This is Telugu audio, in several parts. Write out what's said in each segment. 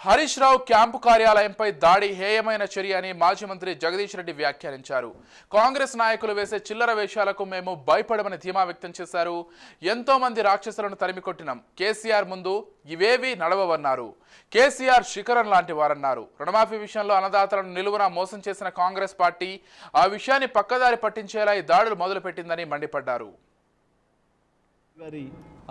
హరీష్ రావు క్యాంపు కార్యాలయంపై దాడి హేయమైన చర్య అని మాజీ మంత్రి జగదీష్ రెడ్డి వ్యాఖ్యానించారు. కాంగ్రెస్ నాయకులు వేసే చిల్లర వేషాలకు మేము భయపడమని ధీమా వ్యక్తం చేశారు. ఎంతో మంది రాక్షసులను తరిమికొట్టినాం. కేసీఆర్ ముందు ఇవేవీ నడవవన్నారు. కేసీఆర్ శిఖరం లాంటి వారన్నారు. రుణమాఫీ విషయంలో అన్నదాతలను నిలువునా మోసం చేసిన కాంగ్రెస్ పార్టీ ఆ విషయాన్ని పక్కదారి పట్టించేలా ఈ దాడులు మొదలుపెట్టిందని మండిపడ్డారు. వారి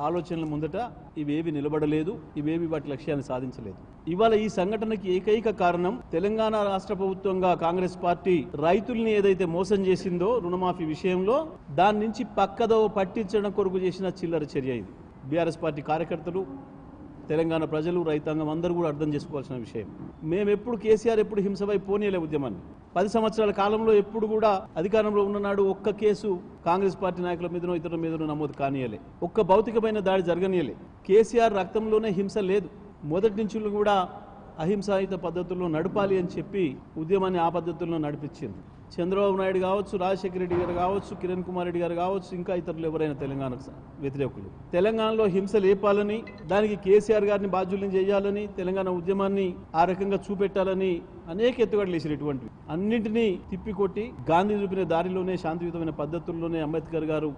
ఆలోచనల ముందట ఇవేవి నిలబడలేదు, ఇవేవి వాటి లక్ష్యాన్ని సాధించలేదు. ఇవాళ ఈ సంఘటనకి ఏకైక కారణం తెలంగాణ రాష్ట్ర ప్రభుత్వంగా కాంగ్రెస్ పార్టీ రైతుల్ని ఏదైతే మోసం చేసిందో రుణమాఫీ విషయంలో దాని నుంచి పక్కదో పట్టించడం కొరకు చేసిన చిల్లర చర్య ఇది. బీఆర్ఎస్ పార్టీ కార్యకర్తలు, తెలంగాణ ప్రజలు, రైతాంగం అందరూ కూడా అర్థం చేసుకోవాల్సిన విషయం. మేము ఎప్పుడు కేసీఆర్ ఎప్పుడు హింసపై పోనీయలే ఉద్యమాన్ని. 10 సంవత్సరాల కాలంలో ఎప్పుడు కూడా అధికారంలో ఉన్ననాడు ఒక్క కేసు కాంగ్రెస్ పార్టీ నాయకుల మీదనో ఇతరుల మీదనో నమోదు కానీయలే, ఒక్క భౌతికమైన దాడి జరగనీయలే. కేసీఆర్ రక్తంలోనే హింస లేదు. మొదటి నుంచి కూడా అహింసాయుత పద్ధతుల్లో నడపాలి అని చెప్పి ఉద్యమాన్ని ఆ పద్ధతుల్లో నడిపించింది. చంద్రబాబు నాయుడు కావచ్చు, రాజశేఖర రెడ్డి గారు కావచ్చు, కిరణ్ కుమార్ రెడ్డి గారు కావచ్చు, ఇంకా ఇతరులు ఎవరైనా తెలంగాణకు వ్యతిరేకులు తెలంగాణలో హింస లేపాలని, దానికి కేసీఆర్ గారిని బాధ్యుల్ని చేయాలని, తెలంగాణ ఉద్యమాన్ని ఆ రకంగా చూపెట్టాలని అనేక ఎత్తుగడలు వేసినటువంటివి అన్నింటినీ తిప్పికొట్టి గాంధీ చూపిన దారిలోనే శాంతియుతమైన పద్ధతుల్లోనే అంబేద్కర్ గారు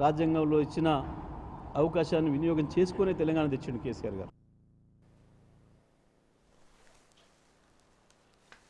రాజ్యాంగంలో ఇచ్చిన అవకాశాన్ని వినియోగం చేసుకునే తెలంగాణ తెచ్చిండు కేసీఆర్ గారు.